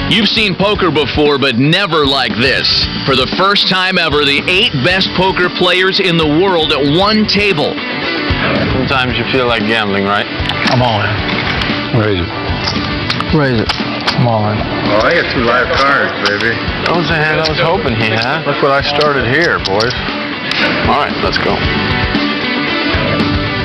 You've seen poker before, but never like this. For the first time ever, the 8 best poker players in the world at one table. Sometimes you feel like gambling, right? I'm all in. Raise it. Raise it. I'm all in. Oh, I got 2 live cards, baby. That was the hand I was hoping he had. Look what I started here, boys. All right, let's go.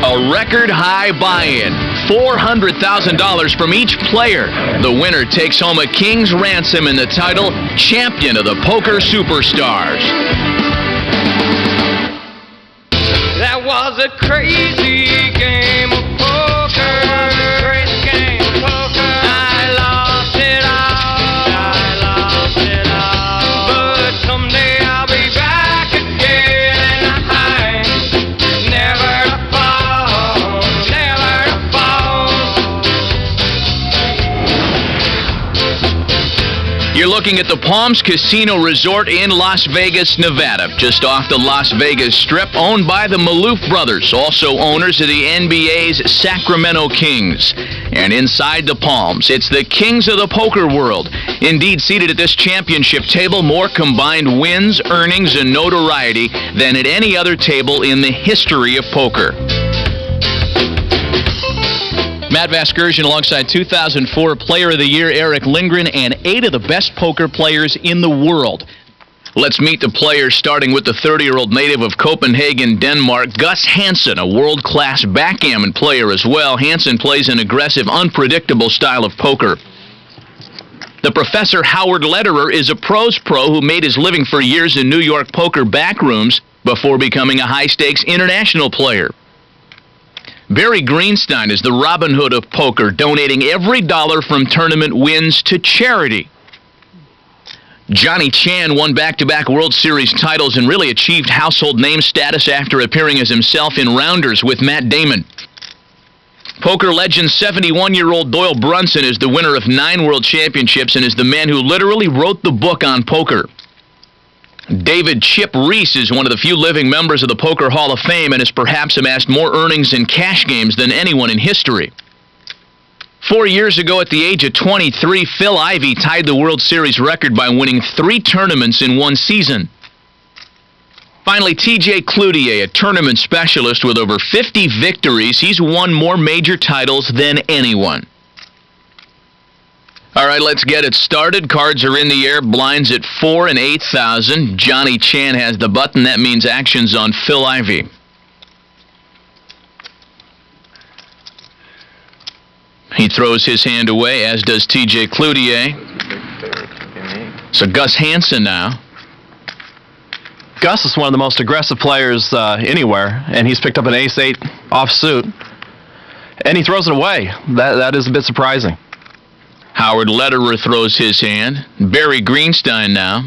A record high buy-in, $400,000 from each player. The winner takes home a king's ransom and the title Champion of the Poker Superstars. That was a crazy game of poker. Crazy game of poker. I lost it all. But someday I'll be back again, and I never to fall, never to fall. You're looking at the Palms Casino Resort in Las Vegas, Nevada, just off the Las Vegas Strip, owned by the Maloof brothers, also owners of the NBA's Sacramento Kings. And inside the Palms, it's the kings of the poker world. Indeed, seated at this championship table, more combined wins, earnings, and notoriety than at any other table in the history of poker. Matt Vasgersian alongside 2004 Player of the Year Eric Lindgren and 8 of the best poker players in the world. Let's meet the players, starting with the 30-year-old native of Copenhagen, Denmark, Gus Hansen, a world-class backgammon player as well. Hansen plays an aggressive, unpredictable style of poker. The Professor Howard Lederer is a pros pro who made his living for years in New York poker backrooms before becoming a high-stakes international player. Barry Greenstein is the Robin Hood of poker, donating every dollar from tournament wins to charity. Johnny Chan won back-to-back World Series titles and really achieved household name status after appearing as himself in Rounders with Matt Damon. Poker legend 71-year-old Doyle Brunson is the winner of 9 world championships and is the man who literally wrote the book on poker. David Chip Reese is one of the few living members of the Poker Hall of Fame and has perhaps amassed more earnings in cash games than anyone in history. 4 years ago, at the age of 23, Phil Ivey tied the World Series record by winning 3 tournaments in one season. Finally, TJ Cloutier, a tournament specialist with over 50 victories. He's won more major titles than anyone. All right, let's get it started. Cards are in the air. Blinds at 4 and 8,000. Johnny Chan has the button. That means action's on Phil Ivey. He throws his hand away, as does TJ Cloutier. So Gus Hansen now. Gus is one of the most aggressive players anywhere, and he's picked up an ace-8 offsuit, and he throws it away. That is a bit surprising. Howard Lederer throws his hand. Barry Greenstein now.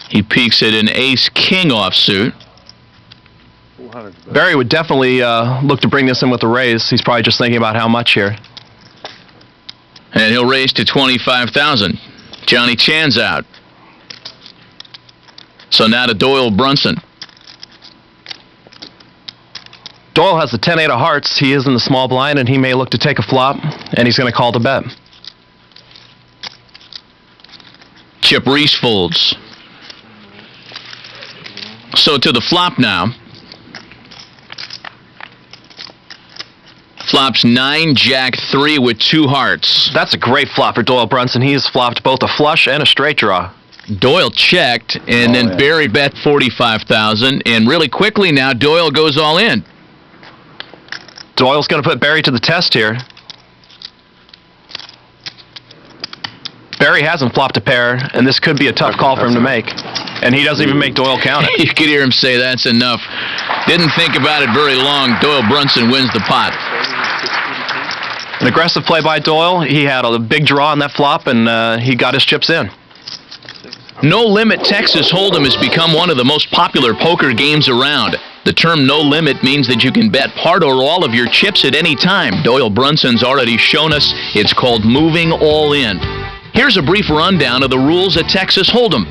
He peeks at an ace-king offsuit. Barry would definitely look to bring this in with a raise. He's probably just thinking about how much here. And he'll raise to 25,000. Johnny Chan's out. So now to Doyle Brunson. Doyle has the 10-8 of hearts. He is in the small blind, and he may look to take a flop, and he's going to call to bet. Chip Reese folds. So to the flop now. Flops 9, Jack 3 with 2 hearts. That's a great flop for Doyle Brunson. He has flopped both a flush and a straight draw. Doyle checked, and then Barry bet 45,000, and really quickly now Doyle goes all in. Doyle's going to put Barry to the test here. Barry hasn't flopped a pair, and this could be a tough call for him to make. And he doesn't even make Doyle count it. You could hear him say that's enough. Didn't think about it very long. Doyle Brunson wins the pot. An aggressive play by Doyle. He had a big draw on that flop, and he got his chips in. No Limit Texas Hold'em has become one of the most popular poker games around. The term no limit means that you can bet part or all of your chips at any time. Doyle Brunson's already shown us it's called moving all in. Here's a brief rundown of the rules at Texas Hold'em.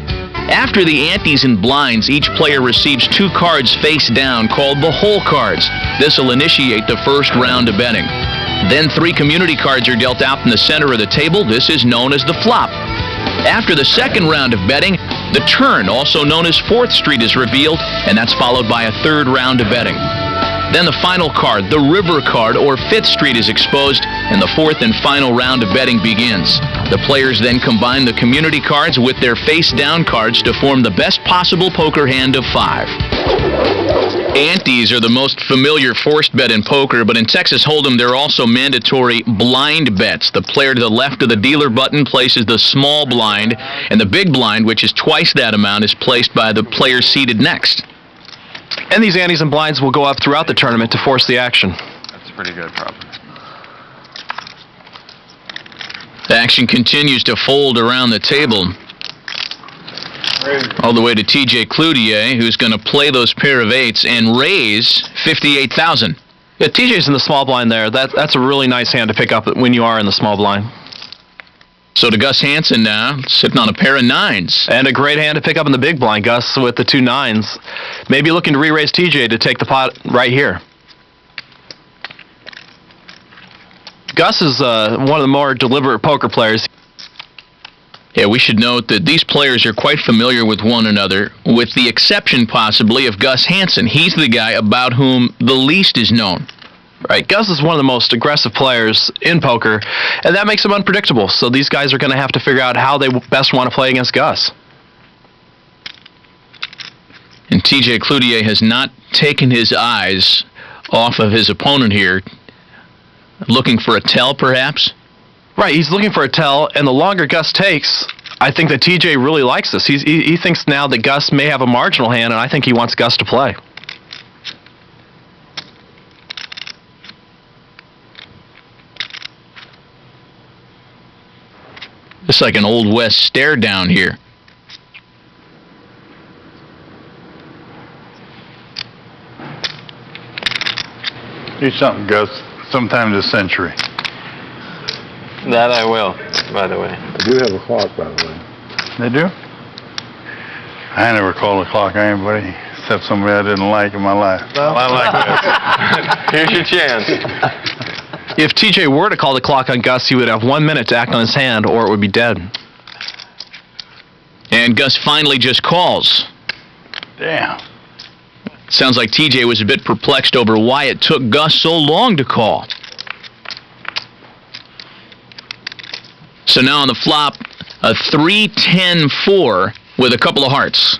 After the antes and blinds, each player receives 2 cards face down called the hole cards. This will initiate the first round of betting. Then 3 community cards are dealt out in the center of the table. This is known as the flop. After the second round of betting, the turn, also known as 4th Street, is revealed, and that's followed by a third round of betting. Then the final card, the river card, or 5th Street, is exposed, and the 4th and final round of betting begins. The players then combine the community cards with their face-down cards to form the best possible poker hand of 5. Antes are the most familiar forced bet in poker, but in Texas Hold'em there are also mandatory blind bets. The player to the left of the dealer button places the small blind, and the big blind, which is twice that amount, is placed by the player seated next. And these antes and blinds will go up throughout the tournament to force the action. That's pretty good, probably. The action continues to fold around the table, all the way to TJ Cloutier, who's going to play those pair of 8s and raise $58,000. Yeah, TJ's in the small blind there. That's a really nice hand to pick up when you are in the small blind. So to Gus Hansen now, sitting on a pair of 9s. And a great hand to pick up in the big blind, Gus, with the 2 9s. Maybe looking to re-raise TJ to take the pot right here. Gus is one of the more deliberate poker players. Yeah, we should note that these players are quite familiar with one another, with the exception possibly of Gus Hansen. He's the guy about whom the least is known. Right, Gus is one of the most aggressive players in poker, and that makes him unpredictable. So these guys are going to have to figure out how they best want to play against Gus. And TJ Cloutier has not taken his eyes off of his opponent here, looking for a tell perhaps. Right, he's looking for a tell, and the longer Gus takes, I think that TJ really likes this. He thinks now that Gus may have a marginal hand, and I think he wants Gus to play. It's like an Old West stare down here. Do something, Gus. Sometime this century. That I will, by the way. I do have a clock, by the way. They do? I never called a clock on anybody except somebody I didn't like in my life. Well, I like this. Here's your chance. If TJ were to call the clock on Gus, he would have 1 minute to act on his hand, or it would be dead. And Gus finally just calls. Damn. Sounds like TJ was a bit perplexed over why it took Gus so long to call. So now on the flop, a 3-10-4 with a couple of hearts.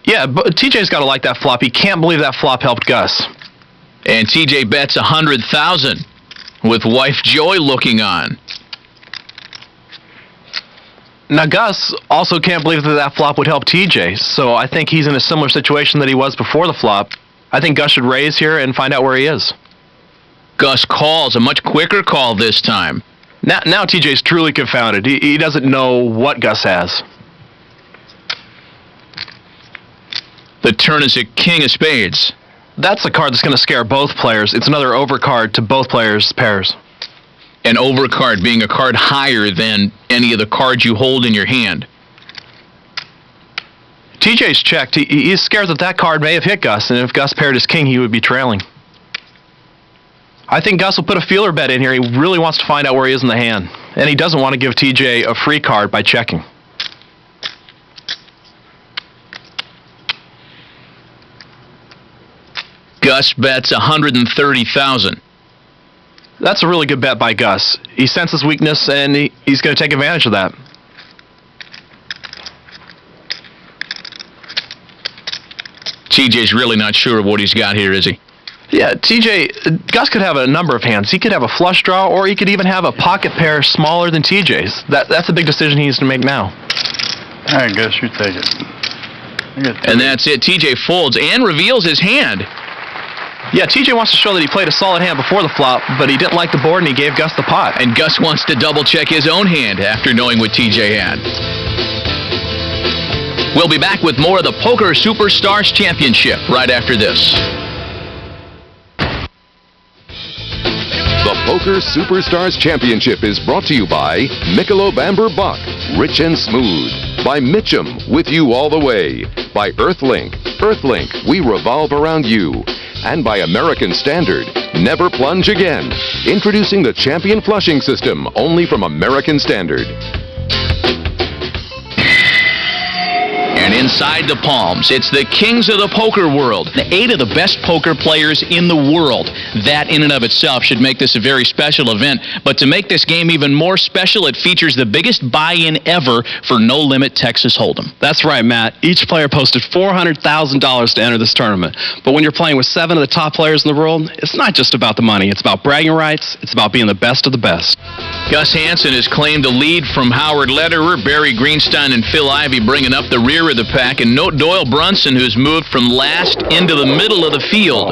Yeah, but TJ's got to like that flop. He can't believe that flop helped Gus. And TJ bets $100,000 with wife Joy looking on. Now, Gus also can't believe that that flop would help TJ, so I think he's in a similar situation that he was before the flop. I think Gus should raise here and find out where he is. Gus calls, a much quicker call this time. Now TJ's truly confounded. He doesn't know what Gus has. The turn is a king of spades. That's a card that's going to scare both players. It's another overcard to both players' pairs. An overcard being a card higher than any of the cards you hold in your hand. TJ's checked. He's scared that that card may have hit Gus, and if Gus paired his king, he would be trailing. I think Gus will put a feeler bet in here. He really wants to find out where he is in the hand, and he doesn't want to give TJ a free card by checking. Gus bets $130,000. That's a really good bet by Gus. He senses weakness, and he's going to take advantage of that. TJ's really not sure of what he's got here, is he? Yeah, Gus could have a number of hands. He could have a flush draw, or he could even have a pocket pair smaller than TJ's. That's a big decision he needs to make now. I guess you take it. And that's it. TJ folds and reveals his hand. Yeah, TJ wants to show that he played a solid hand before the flop, but he didn't like the board and he gave Gus the pot. And Gus wants to double-check his own hand after knowing what TJ had. We'll be back with more of the Poker Superstars Championship right after this. The Poker Superstars Championship is brought to you by Michelob Amber Buck, Rich and Smooth. By Mitchum, with you all the way. By Earthlink. Earthlink, we revolve around you. And by American Standard, never plunge again. Introducing the Champion Flushing System, only from American Standard. And inside the palms, it's the kings of the poker world. 8 of the best poker players in the world. That in and of itself should make this a very special event. But to make this game even more special, it features the biggest buy-in ever for No Limit Texas Hold'em. That's right, Matt. Each player posted $400,000 to enter this tournament. But when you're playing with 7 of the top players in the world, it's not just about the money. It's about bragging rights. It's about being the best of the best. Gus Hansen has claimed the lead from Howard Lederer, Barry Greenstein, and Phil Ivey bringing up the rear of the pack, and note Doyle Brunson, who's moved from last into the middle of the field.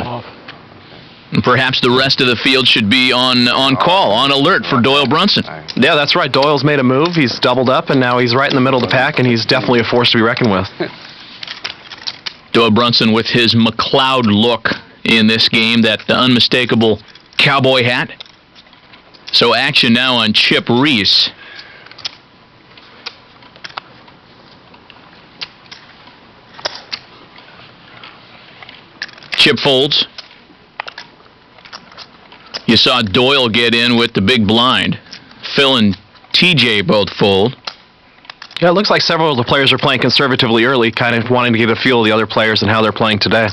And perhaps the rest of the field should be on call, on alert for Doyle Brunson. Yeah, that's right. Doyle's made a move. He's doubled up, and now he's right in the middle of the pack, and he's definitely a force to be reckoned with. Doyle Brunson with his McLeod look in this game, that unmistakable cowboy hat. So action now on Chip Reese. Chip folds. You saw Doyle get in with the big blind. Phil and TJ both fold. Yeah, it looks like several of the players are playing conservatively early, kind of wanting to get a feel of the other players and how they're playing today.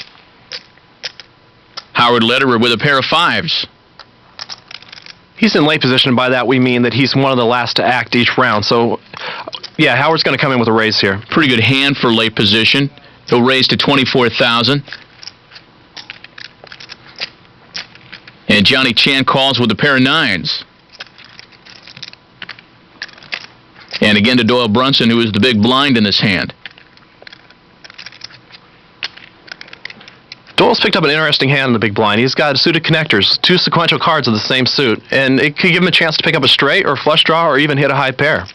Howard Lederer with a pair of 5s. He's in late position, and by that we mean that he's one of the last to act each round. So, yeah, Howard's going to come in with a raise here. Pretty good hand for late position. He'll raise to 24,000. And Johnny Chan calls with a pair of 9s. And again to Doyle Brunson, who is the big blind in this hand. Doyle's picked up an interesting hand in the big blind. He's got suited connectors, 2 sequential cards of the same suit, and it could give him a chance to pick up a straight or a flush draw or even hit a high pair.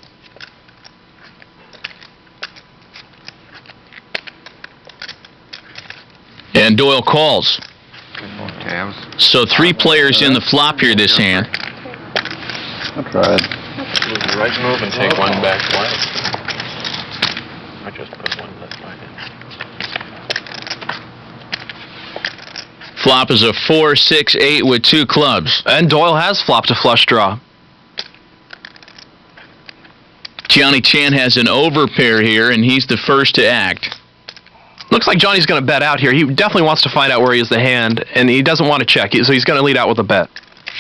And Doyle calls. So 3 players in the flop here this hand. I tried. Right move and take one back flat. I just put one left right in. Flop is a 4, 6, 8 with 2 clubs. And Doyle has flopped a flush draw. Johnny Chan has an overpair here, and he's the first to act. Looks like Johnny's going to bet out here. He definitely wants to find out where he is the hand, and he doesn't want to check, so he's going to lead out with a bet.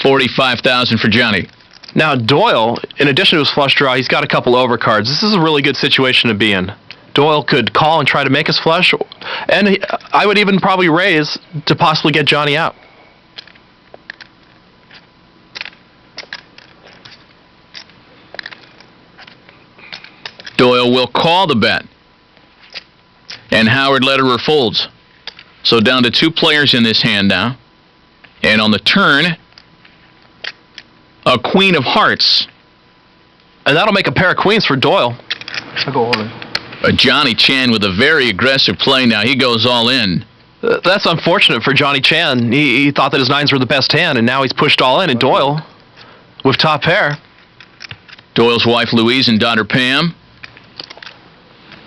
45,000 for Johnny. Now, Doyle, in addition to his flush draw, he's got a couple overcards. This is a really good situation to be in. Doyle could call and try to make his flush, and I would even probably raise to possibly get Johnny out. Doyle will call the bet. And Howard Lederer folds. So down to 2 players in this hand now. And on the turn, a queen of hearts. And that'll make a pair of queens for Doyle. Johnny Chan with a very aggressive play now. He goes all in. That's unfortunate for Johnny Chan. He thought that his 9s were the best hand, and now he's pushed all in. And Doyle, with top pair. Doyle's wife Louise and daughter Pam.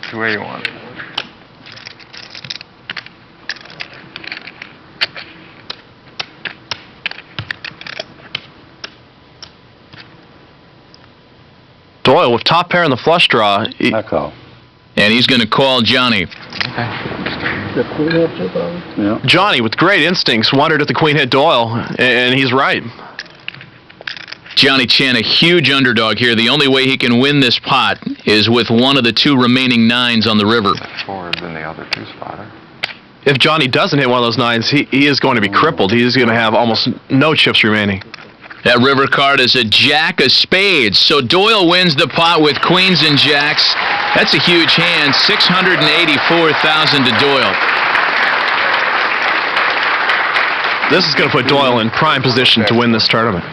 Which way you want? Doyle with top pair in the flush draw. I call. And he's going to call Johnny. Yeah. Johnny, with great instincts, wondered if the queen hit Doyle, and he's right. Johnny Chan, a huge underdog here. The only way he can win this pot is with one of the 2 remaining 9s on the river. Forward than the other 2 spotter. If Johnny doesn't hit one of those 9s, he is going to be crippled. He's going to have almost no chips remaining. That river card is a jack of spades. So Doyle wins the pot with queens and jacks. That's a huge hand, 684,000 to Doyle. This is going to put Doyle in prime position to win this tournament.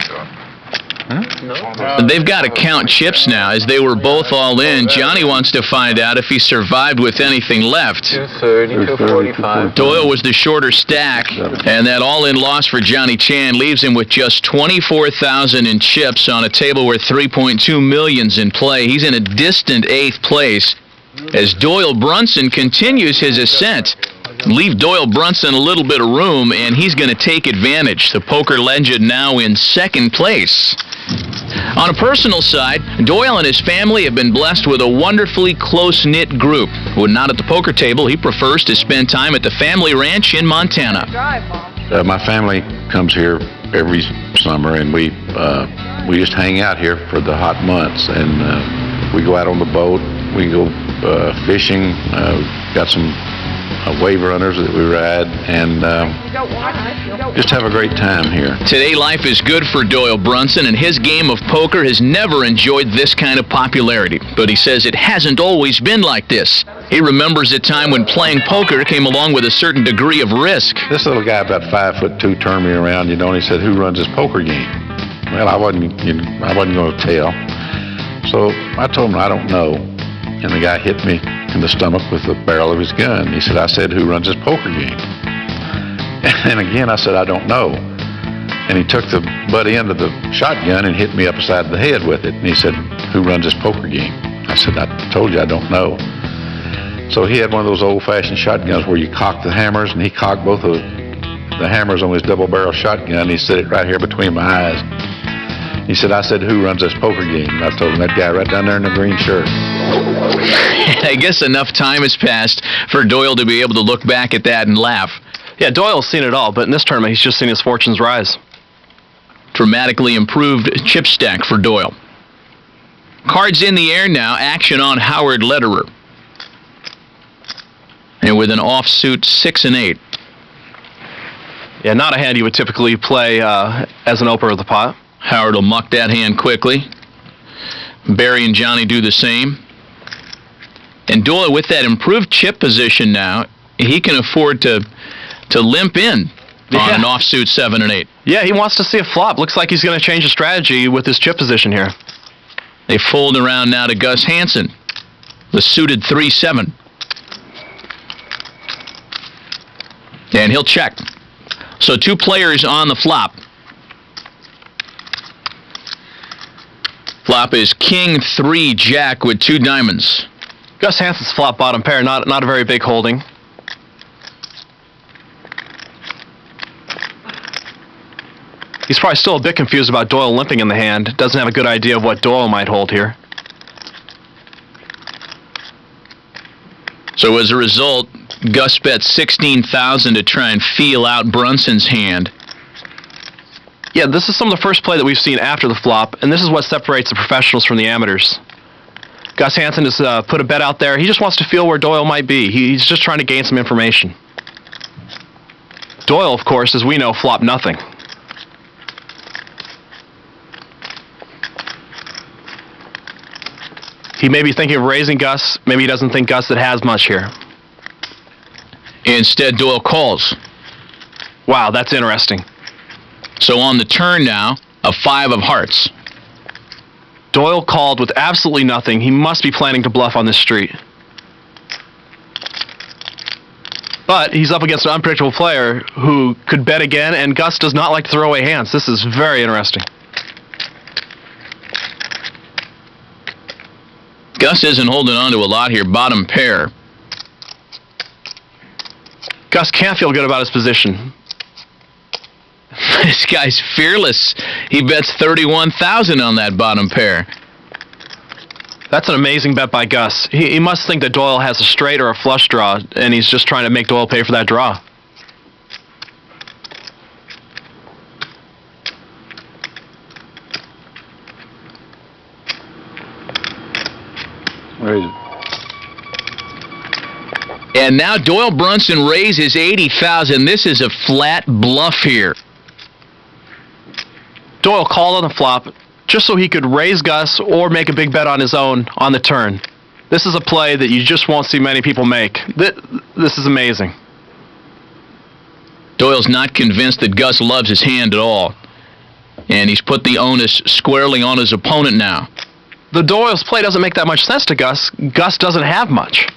They've got to count chips now, as they were both all in. Johnny wants to find out if he survived with anything left. 230, 245. Doyle was the shorter stack, and that all-in loss for Johnny Chan leaves him with just 24,000 in chips on a table where 3.2 million's in play. He's in a distant 8th place as Doyle Brunson continues his ascent leave Doyle Brunson a little bit of room, and he's going to take advantage. The poker legend now in second place. On a personal side, Doyle and his family have been blessed with a wonderfully close-knit group. When not at the poker table, he prefers to spend time at the family ranch in Montana. My family comes here every summer, and we just hang out here for the hot months, and we go out on the boat, we go fishing, got some wave runners that we ride, and just have a great time here. Today, life is good for Doyle Brunson, and his game of poker has never enjoyed this kind of popularity. But he says it hasn't always been like this. He remembers a time when playing poker came along with a certain degree of risk. This little guy, about 5'2", turned me around, and he said, "Who runs this poker game?" Well, I wasn't going to tell. So I told him, "I don't know." And the guy hit me in the stomach with the barrel of his gun. He said, "I said, who runs this poker game?" And again, I said, "I don't know." And he took the butt end of the shotgun and hit me upside the head with it. And he said, "Who runs this poker game?" I said, "I told you I don't know." So he had one of those old-fashioned shotguns where you cock the hammers, and he cocked both of the hammers on his double-barrel shotgun. He set it right here between my eyes. He said, "I said, who runs this poker game?" And I told him, "That guy right down there in the green shirt." I guess enough time has passed for Doyle to be able to look back at that and laugh. Yeah, Doyle's seen it all, but in this tournament, he's just seen his fortunes rise. Dramatically improved chip stack for Doyle. Cards in the air now, action on Howard Lederer. And with an offsuit 6 and 8. Yeah, not a hand you would typically play as an opener of the pot. Howard will muck that hand quickly. Barry and Johnny do the same. And Doyle, with that improved chip position now, he can afford to limp in on an offsuit 7 and 8. Yeah, he wants to see a flop. Looks like he's going to change his strategy with his chip position here. They fold around now to Gus Hansen, the suited 3-7. And he'll check. So two players on the flop. Flop is King 3 Jack with 2 diamonds. Gus Hansen's flop bottom pair, not a very big holding. He's probably still a bit confused about Doyle limping in the hand. Doesn't have a good idea of what Doyle might hold here. So as a result, Gus bet $16,000 to try and feel out Brunson's hand. Yeah, this is some of the first play that we've seen after the flop, and this is what separates the professionals from the amateurs. Gus Hansen has put a bet out there. He just wants to feel where Doyle might be. He's just trying to gain some information. Doyle, of course, as we know, flopped nothing. He may be thinking of raising Gus. Maybe he doesn't think Gus has much here. Instead, Doyle calls. Wow, that's interesting. So on the turn now, a 5 of hearts. Doyle called with absolutely nothing. He must be planning to bluff on this street. But he's up against an unpredictable player who could bet again, and Gus does not like to throw away hands. This is very interesting. Gus isn't holding on to a lot here, bottom pair. Gus can't feel good about his position. This guy's fearless. He bets $31,000 on that bottom pair. That's an amazing bet by Gus. He must think that Doyle has a straight or a flush draw, and he's just trying to make Doyle pay for that draw. Raise it. And now Doyle Brunson raises $80,000. This is a flat bluff here. Doyle called on the flop just so he could raise Gus or make a big bet on his own on the turn. This is a play that you just won't see many people make. This is amazing. Doyle's not convinced that Gus loves his hand at all. And he's put the onus squarely on his opponent now. The Doyle's play doesn't make that much sense to Gus. Gus doesn't have much.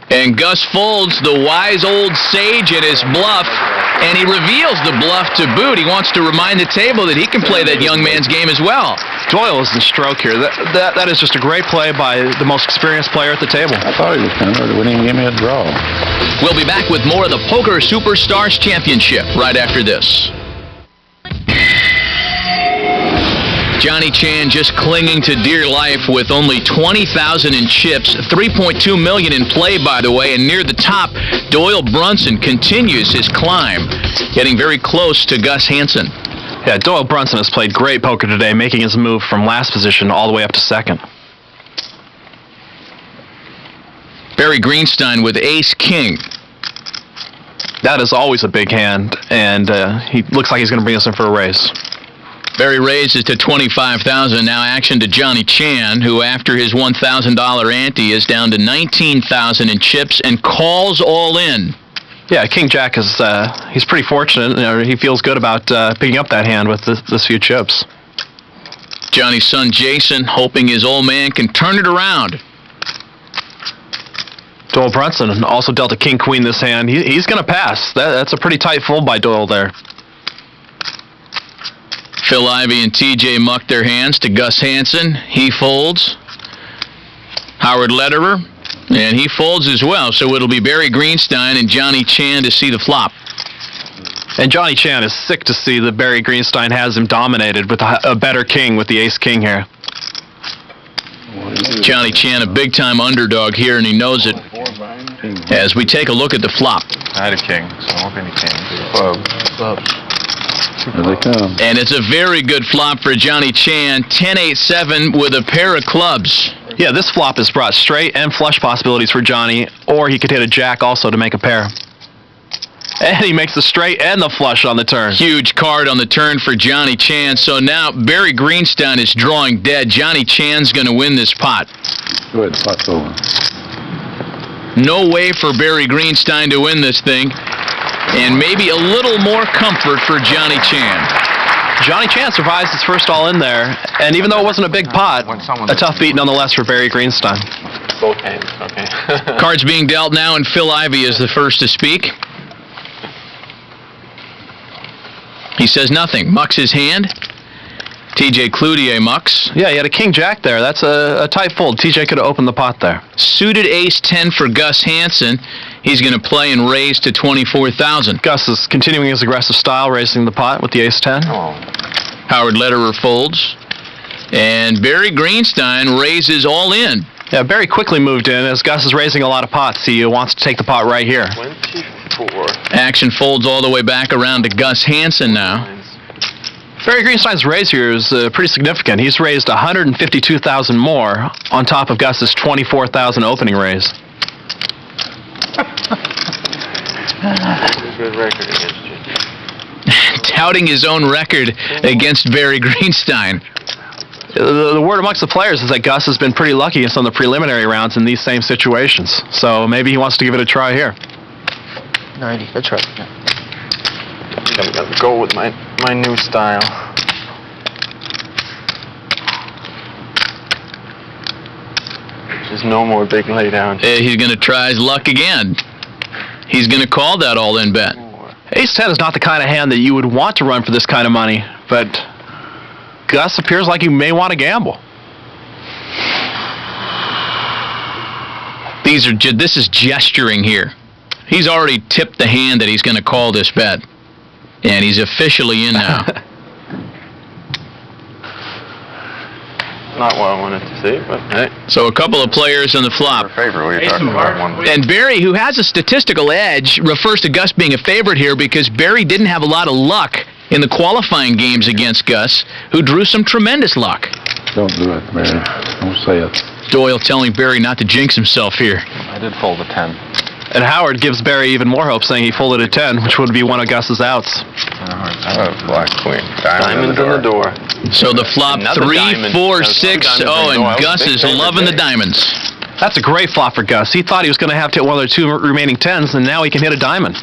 And Gus folds, the wise old sage, at his bluff. And he reveals the bluff to boot. He wants to remind the table that he can play that young man's game as well. Doyle is in stroke here. That is just a great play by the most experienced player at the table. I thought he was coming, but he wouldn't even give me a draw. We'll be back with more of the Poker Superstars Championship right after this. Johnny Chan just clinging to dear life with only $20,000 in chips, $3.2 million in play, by the way, and near the top, Doyle Brunson continues his climb, getting very close to Gus Hansen. Yeah, Doyle Brunson has played great poker today, making his move from last position all the way up to second. Barry Greenstein with ace-king. That is always a big hand, and he looks like he's going to bring us in for a raise. Barry raises to $25,000. Now action to Johnny Chan, who after his $1,000 ante is down to $19,000 in chips and calls all in. Yeah, King Jack is he's pretty fortunate. He feels good about picking up that hand with this few chips. Johnny's son Jason hoping his old man can turn it around. Doyle Brunson also dealt a king-queen this hand. He's going to pass. That's a pretty tight fold by Doyle there. Phil Ivey and TJ muck their hands to Gus Hansen. He folds. Howard Lederer, and he folds as well. So it'll be Barry Greenstein and Johnny Chan to see the flop. And Johnny Chan is sick to see that Barry Greenstein has him dominated with a better king with the ace-king here. Johnny Chan, a big-time underdog here, and he knows it. As we take a look at the flop. I had a king, so I won't be any kings. Clubs. Here they come. And it's a very good flop for Johnny Chan. 10-8-7 with a pair of clubs. Yeah, this flop has brought straight and flush possibilities for Johnny, or he could hit a jack also to make a pair. And he makes the straight and the flush on the turn. Huge card on the turn for Johnny Chan. So now Barry Greenstein is drawing dead. Johnny Chan's going to win this pot. Go ahead, pot's over. No way for Barry Greenstein to win this thing. And maybe a little more comfort for Johnny Chan. Johnny Chan survives his first all-in there, and even though it wasn't a big pot, a tough beat nonetheless for Barry Greenstein. Both hands, okay. Cards being dealt now, and Phil Ivey is the first to speak. He says nothing. Mucks his hand. TJ Cloutier mucks. Yeah, he had a king-jack there. That's a tight fold. TJ could have opened the pot there. Suited ace-10 for Gus Hansen. He's going to play and raise to $24,000. Gus is continuing his aggressive style, raising the pot with the ace-10. Oh. Howard Lederer folds. And Barry Greenstein raises all in. Yeah, Barry quickly moved in. As Gus is raising a lot of pots, he wants to take the pot right here. 24. Action folds all the way back around to Gus Hansen now. Barry Greenstein's raise here is pretty significant. He's raised $152,000 more on top of Gus's $24,000 opening raise. Good record against you. Touting his own record against Barry Greenstein. The word amongst the players is that Gus has been pretty lucky in some of the preliminary rounds in these same situations. So maybe he wants to give it a try here. 90, that's right. I'm gonna go with my new style. There's no more big laydowns. He's going to try his luck again. He's going to call that all-in bet. Ace-10 is not the kind of hand that you would want to run for this kind of money, but Gus appears like he may want to gamble. This is gesturing here. He's already tipped the hand that he's going to call this bet. And he's officially in now. Not what I wanted to see, but hey. So a couple of players on the flop. Favorite, what are you talking about? And Barry, who has a statistical edge, refers to Gus being a favorite here because Barry didn't have a lot of luck in the qualifying games against Gus, who drew some tremendous luck. Don't do it, Barry. Don't say it. Doyle telling Barry not to jinx himself here. I did fold a 10. And Howard gives Barry even more hope, saying he folded a 10, which would be one of Gus's outs. Black queen. Diamonds in the door. So the flop, Another 3, diamond. 4, That was 6. two diamonds Oh, in the door. I and was Gus big is favorite loving the there. diamonds. That's a great flop for Gus. He thought he was going to have to hit one of the two remaining 10s, and now he can hit a diamond.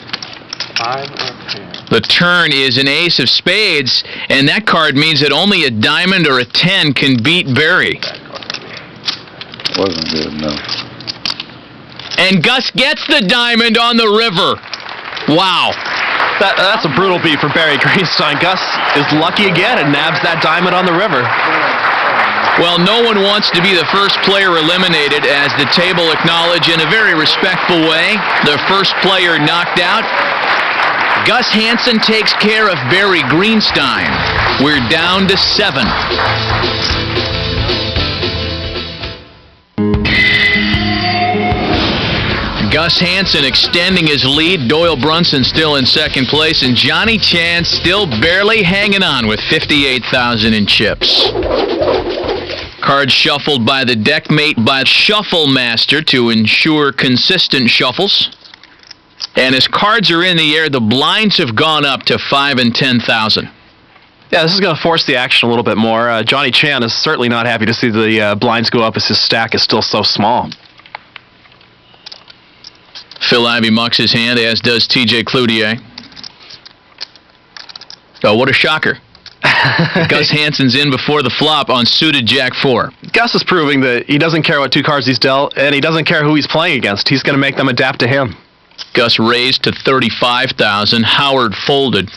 5 or 10. The turn is an ace of spades, and that card means that only a diamond or a 10 can beat Barry. Wasn't good enough. And Gus gets the diamond on the river. Wow. That's a brutal beat for Barry Greenstein. Gus is lucky again and nabs that diamond on the river. Well, no one wants to be the first player eliminated, as the table acknowledge in a very respectful way the first player knocked out. Gus Hansen takes care of Barry Greenstein. We're down to 7. Gus Hansen extending his lead. Doyle Brunson still in second place, and Johnny Chan still barely hanging on with 58,000 in chips. Cards shuffled by the deck mate by Shuffle Master to ensure consistent shuffles. And as cards are in the air, the blinds have gone up to 5 and 10,000. Yeah, this is going to force the action a little bit more. Johnny Chan is certainly not happy to see the blinds go up as his stack is still so small. Phil Ivey mucks his hand, as does TJ Cloutier. Oh, what a shocker. Gus Hansen's in before the flop on suited Jack 4. Gus is proving that he doesn't care what 2 cards he's dealt, and he doesn't care who he's playing against. He's going to make them adapt to him. Gus raised to 35,000. Howard folded.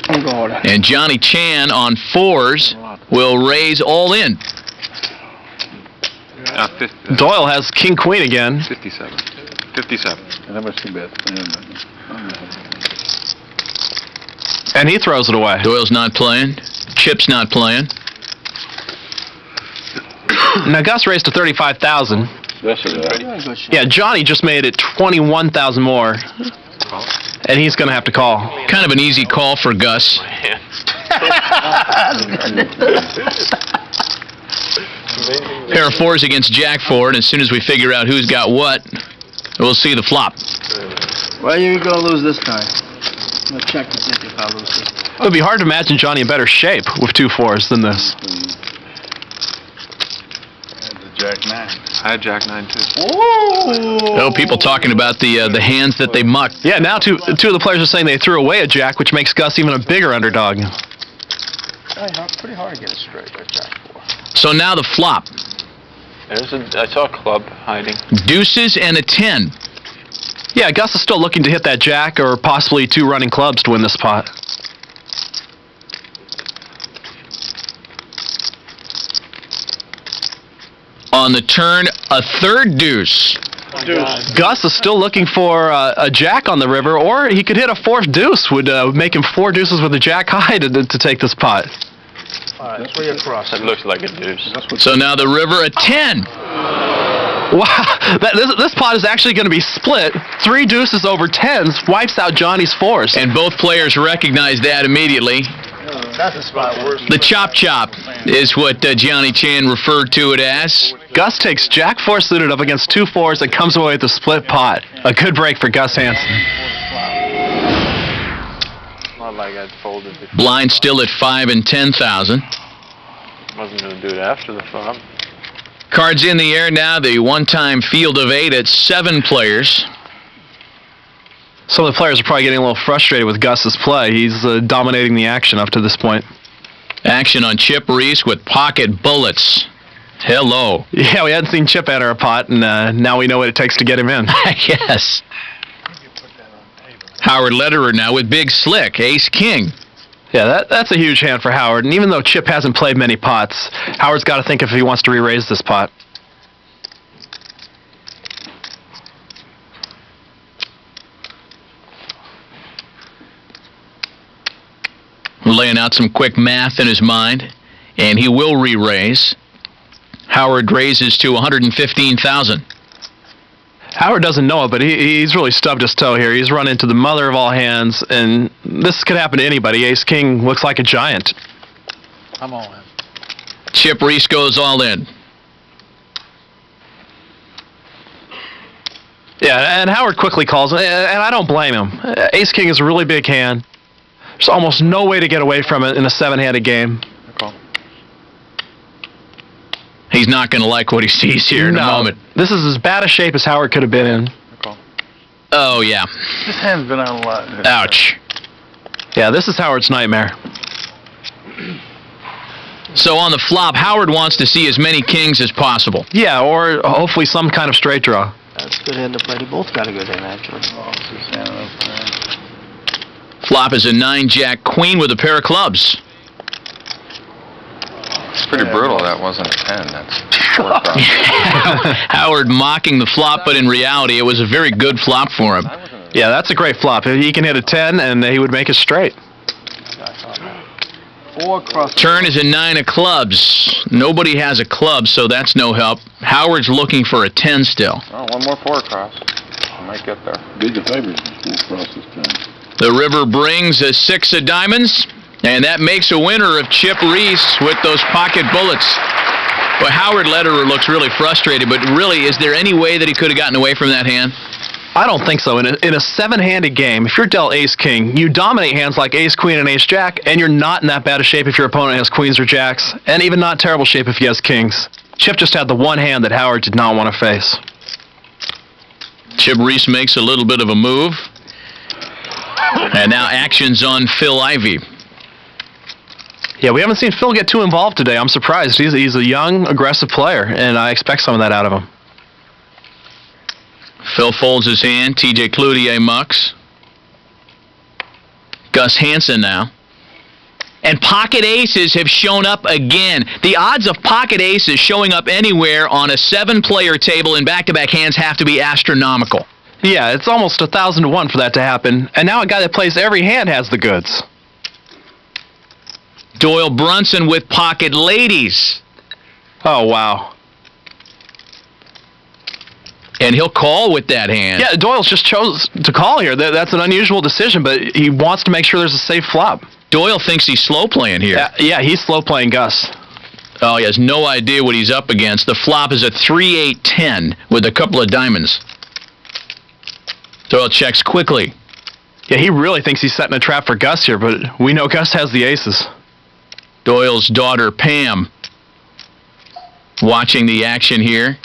And Johnny Chan on 4s will raise all in. 50, Doyle has king-queen again. 57. 57. And how much he bet? And he throws it away. Doyle's not playing. Chip's not playing. Now Gus raised to 35,000. Yeah, Johnny just made it 21,000 more. And he's going to have to call. Kind of an easy call for Gus. Pair of 4s against Jack 4, and as soon as we figure out who's got what, we'll see the flop. Why are you going to lose this time? I'm going to check to see if I lose this. It would be hard to imagine Johnny in better shape with 2 4s than this. Jack 9. I had Jack 9 too. Oh, people talking about the hands that they mucked. Yeah, now two of the players are saying they threw away a Jack, which makes Gus even a bigger underdog. Pretty hard to get it straight with Jack 4. So now the flop. I saw a club hiding. Deuces and a 10. Yeah, Gus is still looking to hit that Jack or possibly 2 running clubs to win this pot. On the turn, a 3rd deuce. Gus is still looking for a Jack on the river, or he could hit a 4th deuce, would make him 4 deuces with a Jack high to take this pot. All right, 3 across. It looks like a deuce. So now the river, a 10. Wow, this pot is actually going to be split. 3 deuces over 10s wipes out Johnny's 4s. And both players recognize that immediately. That's a spot worse. The chop is what Johnny Chan referred to it as. Gus takes Jack 4 suited up against 2 4s and comes away with a split pot. A good break for Gus Hansen. Not like I'd folded before. Blind still at 5 and 10,000. Wasn't going to do it after the flop. Cards in the air now. The one-time field of 8 at 7 players. Some of the players are probably getting a little frustrated with Gus's play. He's dominating the action up to this point. Action on Chip Reese with pocket bullets. Hello. Yeah, we hadn't seen Chip enter a pot, and now we know what it takes to get him in. Yes. Howard Lederer now with big slick, ace-king. Yeah, that's a huge hand for Howard. And even though Chip hasn't played many pots, Howard's got to think if he wants to re-raise this pot. Laying out some quick math in his mind, and he will re-raise. Howard raises to 115,000. Howard doesn't know it, but he's really stubbed his toe here. He's run into the mother of all hands, and this could happen to anybody. Ace-king looks like a giant. I'm all in. Chip Reese goes all in. Yeah, and Howard quickly calls, and I don't blame him. Ace-king is a really big hand. There's almost no way to get away from it in a 7-handed game. He's not going to like what he sees here in a moment. This is as bad a shape as Howard could have been in. Oh, yeah. This hand's been out a lot. Ouch. Yeah, this is Howard's nightmare. So on the flop, Howard wants to see as many kings as possible. Yeah, or hopefully some kind of straight draw. Good hand to play. They both got a good hand, actually. Flop is a 9-jack queen with a pair of clubs. It's pretty brutal. That wasn't a 10. That's 4 cross. Howard mocking the flop, but in reality, it was a very good flop for him. Yeah, that's a great flop. He can hit a 10, and he would make it straight. 4 cross. Turn is a 9 of clubs. Nobody has a club, so that's no help. Howard's looking for a 10 still. Oh, one more 4 cross. I might get there. Big favors 4 cross this time. The river brings a 6 of diamonds, and that makes a winner of Chip Reese with those pocket bullets. Well, Howard Lederer looks really frustrated, but really, is there any way that he could have gotten away from that hand? I don't think so. In a 7-handed game, if you're dealt ace-king, you dominate hands like ace-queen and ace-jack, and you're not in that bad a shape if your opponent has queens or jacks, and even not terrible shape if he has kings. Chip just had the one hand that Howard did not want to face. Chip Reese makes a little bit of a move. And now action's on Phil Ivey. Yeah, we haven't seen Phil get too involved today. I'm surprised. He's a young, aggressive player, and I expect some of that out of him. Phil folds his hand. TJ Cloutier mucks. Gus Hansen now. And pocket aces have shown up again. The odds of pocket aces showing up anywhere on a 7-player table in back-to-back hands have to be astronomical. Yeah, it's almost 1,000 to 1 for that to happen. And now a guy that plays every hand has the goods. Doyle Brunson with pocket ladies. Oh, wow. And he'll call with that hand. Yeah, Doyle's just chose to call here. That's an unusual decision, but he wants to make sure there's a safe flop. Doyle thinks he's slow playing here. Yeah, he's slow playing Gus. Oh, he has no idea what he's up against. The flop is a 3-8-10 with a couple of diamonds. Doyle checks quickly. Yeah, he really thinks he's setting a trap for Gus here, but we know Gus has the aces. Doyle's daughter, Pam, watching the action here.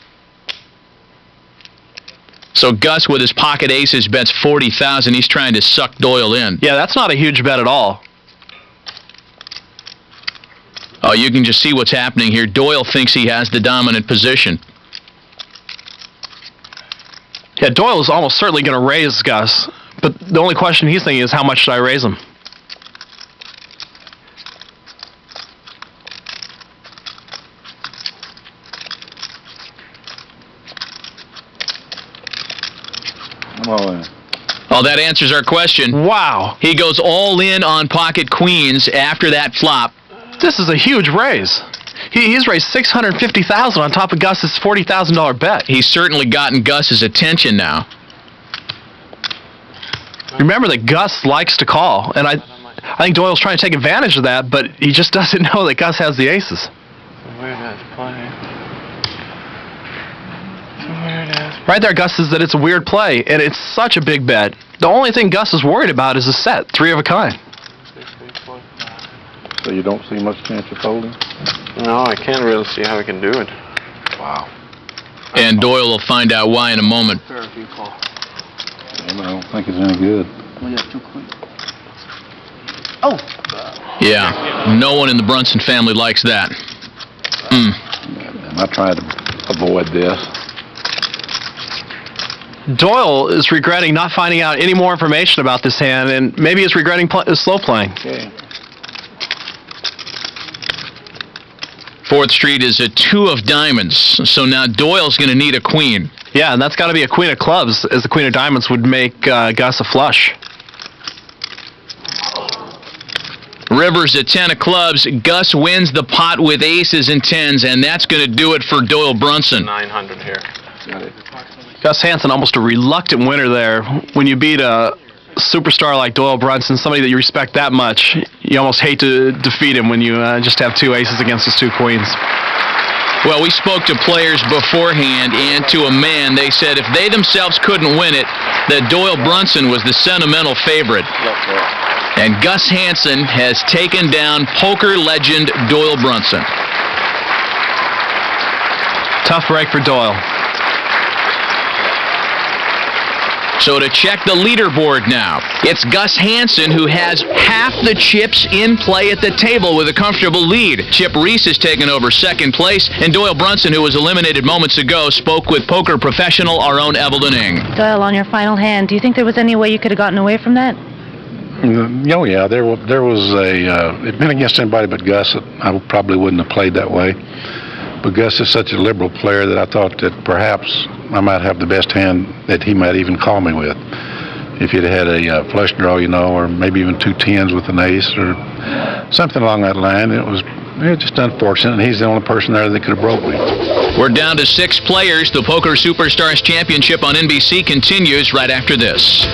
So Gus, with his pocket aces, bets 40,000. He's trying to suck Doyle in. Yeah, that's not a huge bet at all. Oh, you can just see what's happening here. Doyle thinks he has the dominant position. Yeah, Doyle is almost certainly going to raise Gus, but the only question he's thinking is, how much should I raise him? I'm all in. Oh, that answers our question. Wow. He goes all in on pocket queens after that flop. This is a huge raise. He's raised $650,000 on top of Gus's $40,000 bet. He's certainly gotten Gus's attention now. Remember that Gus likes to call, and I think Doyle's trying to take advantage of that, but he just doesn't know that Gus has the aces. Right there, Gus says that it's a weird play, and it's such a big bet. The only thing Gus is worried about is a set, 3 of a kind. So you don't see much chance of folding? No, I can't really see how we can do it. Wow. And Doyle will find out why in a moment. Fair if you call. I don't think it's any good. Well, you have 2 queens. Oh! Yeah, no one in the Brunson family likes that. And I tried to avoid this. Doyle is regretting not finding out any more information about this hand, and maybe he's regretting slow playing. Okay. 4th Street is a 2 of diamonds, so now Doyle's going to need a queen. Yeah, and that's got to be a queen of clubs, as the queen of diamonds would make Gus a flush. River's a 10 of clubs. Gus wins the pot with aces and 10s, and that's going to do it for Doyle Brunson. 900 here. Got it. Gus Hansen, almost a reluctant winner there. When you beat a superstar like Doyle Brunson, somebody that you respect that much, you almost hate to defeat him when you just have 2 aces against his 2 queens. Well, we spoke to players beforehand and to a man. They said if they themselves couldn't win it, that Doyle Brunson was the sentimental favorite. And Gus Hansen has taken down poker legend Doyle Brunson. Tough break for Doyle. So to check the leaderboard now, it's Gus Hansen who has half the chips in play at the table with a comfortable lead. Chip Reese has taken over second place, and Doyle Brunson, who was eliminated moments ago, spoke with poker professional our own Evelyn Ng. Doyle, on your final hand, do you think there was any way you could have gotten away from that? Oh yeah, there was it'd been against anybody but Gus. I probably wouldn't have played that way. But Gus is such a liberal player that I thought that perhaps I might have the best hand that he might even call me with. If he'd had a flush draw, or maybe even 2 10s with an ace or something along that line, it was just unfortunate, and he's the only person there that could have broke me. We're down to 6 players. The Poker Superstars Championship on NBC continues right after this.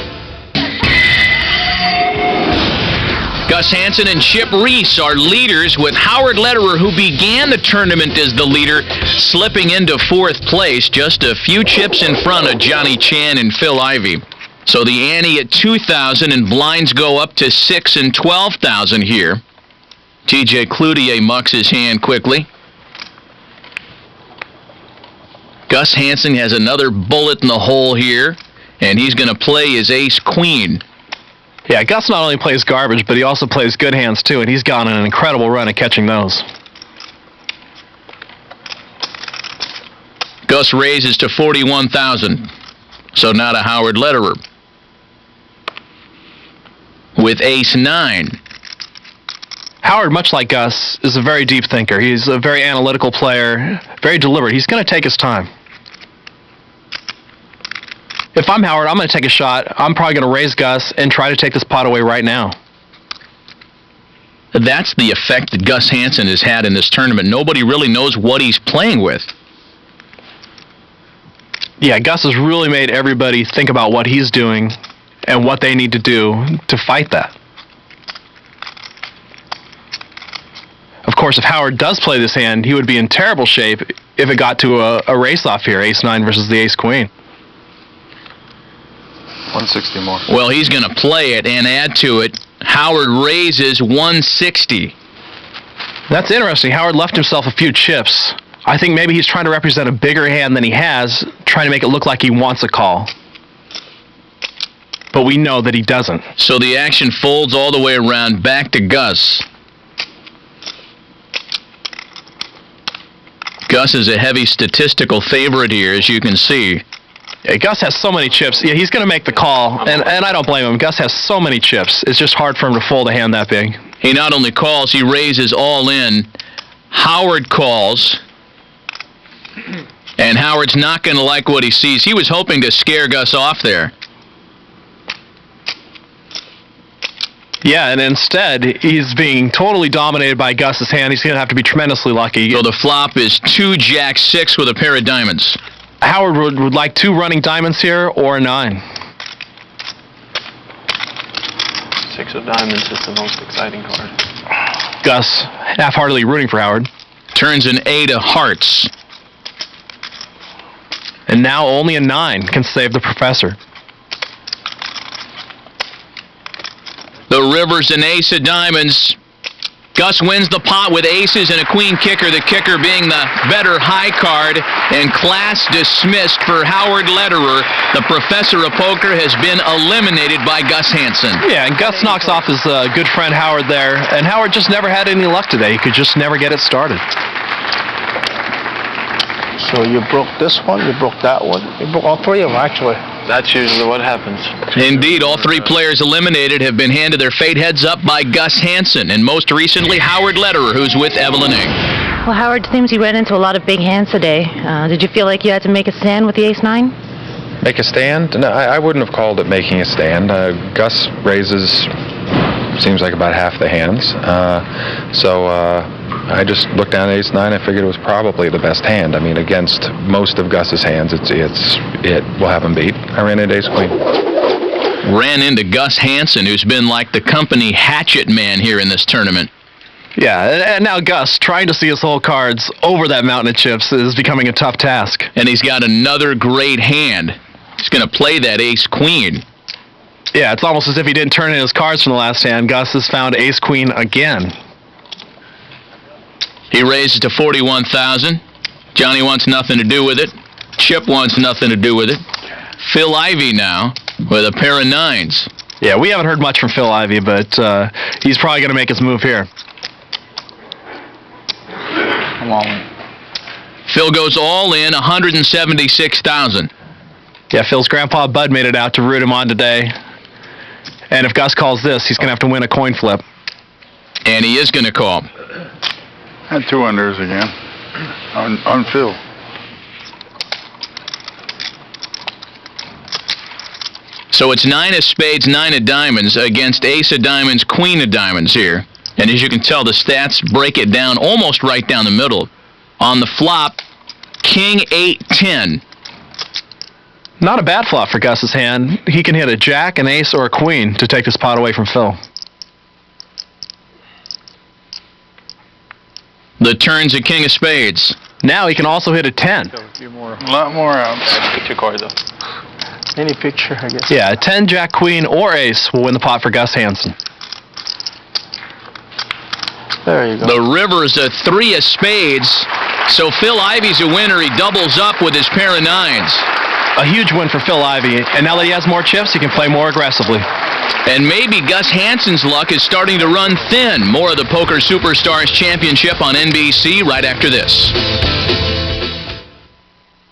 Gus Hansen and Chip Reese are leaders, with Howard Lederer, who began the tournament as the leader, slipping into 4th place, just a few chips in front of Johnny Chan and Phil Ivey. So the ante at 2,000, and blinds go up to 6 and 12,000 here. TJ Cloutier mucks his hand quickly. Gus Hansen has another bullet in the hole here, and he's going to play his ace-queen. Yeah, Gus not only plays garbage, but he also plays good hands too, and he's gone on an incredible run at catching those. Gus raises to 41,000. So now to Howard Lederer with ace-9. Howard, much like Gus, is a very deep thinker. He's a very analytical player, very deliberate. He's going to take his time. If I'm Howard, I'm going to take a shot. I'm probably going to raise Gus and try to take this pot away right now. That's the effect that Gus Hansen has had in this tournament. Nobody really knows what he's playing with. Yeah, Gus has really made everybody think about what he's doing and what they need to do to fight that. Of course, if Howard does play this hand, he would be in terrible shape if it got to a race-off here, ace-9 versus the ace-queen. 160 more. Well, he's going to play it and add to it. Howard raises 160. That's interesting. Howard left himself a few chips. I think maybe he's trying to represent a bigger hand than he has, trying to make it look like he wants a call. But we know that he doesn't. So the action folds all the way around back to Gus. Gus is a heavy statistical favorite here, as you can see. Yeah, Gus has so many chips. Yeah, he's going to make the call, and I don't blame him. Gus has so many chips. It's just hard for him to fold a hand that big. He not only calls, he raises all in. Howard calls. And Howard's not going to like what he sees. He was hoping to scare Gus off there. Yeah, and instead, he's being totally dominated by Gus's hand. He's going to have to be tremendously lucky. So the flop is 2 Jack-6 with a pair of diamonds. Howard would like 2 running diamonds here or a 9. 6 of diamonds is the most exciting card. Gus half-heartedly rooting for Howard. Turns an 8 of hearts. And now only a 9 can save the professor. The river's an ace of diamonds. Gus wins the pot with aces and a queen kicker, the kicker being the better high card, and class dismissed for Howard Lederer. The professor of poker has been eliminated by Gus Hansen. Yeah, and Gus knocks off his good friend Howard there, and Howard just never had any luck today. He could just never get it started. So you broke this one, you broke that one, you broke all 3 of them actually. That's usually what happens. Indeed, all 3 players eliminated have been handed their fate heads up by Gus Hansen, and most recently Howard Lederer, who's with Evelyn Ng. Well, Howard, it seems you ran into a lot of big hands today. Did you feel like you had to make a stand with the ace-9? Make a stand? No, I wouldn't have called it making a stand. Gus raises, seems like about half the hands. So I just looked down at ace-9. I figured it was probably the best hand. I mean, against most of Gus's hands, it will have him beat. I ran into ace-queen. Ran into Gus Hansen, who's been like the company hatchet man here in this tournament. Yeah, and now Gus, trying to see his whole cards over that mountain of chips is becoming a tough task. And he's got another great hand. He's going to play that ace-queen. Yeah, it's almost as if he didn't turn in his cards from the last hand. Gus has found ace-queen again. He raises to 41,000. Johnny wants nothing to do with it. Chip wants nothing to do with it. Phil Ivey now with a pair of 9s. Yeah, we haven't heard much from Phil Ivey, but he's probably going to make his move here. Come on. Phil goes all in, 176,000. Yeah, Phil's grandpa Bud made it out to root him on today. And if Gus calls this, he's going to have to win a coin flip. And he is going to call. Had 2 unders again. On Phil. So it's 9 of spades, 9 of diamonds against ace of diamonds, queen of diamonds here. And as you can tell, the stats break it down almost right down the middle. On the flop, king 8-10. Not a bad flop for Gus's hand. He can hit a jack, an ace, or a queen to take this pot away from Phil. The turn's a king of spades. Now he can also hit a 10. A lot more outs. Get 2 cards up. Any picture, I guess. Yeah, a 10, jack, queen, or ace will win the pot for Gus Hansen. There you go. The river's a 3 of spades. So Phil Ivey's a winner. He doubles up with his pair of 9s. A huge win for Phil Ivey, and now that he has more chips, he can play more aggressively. And maybe Gus Hansen's luck is starting to run thin. More of the Poker Superstars Championship on NBC right after this.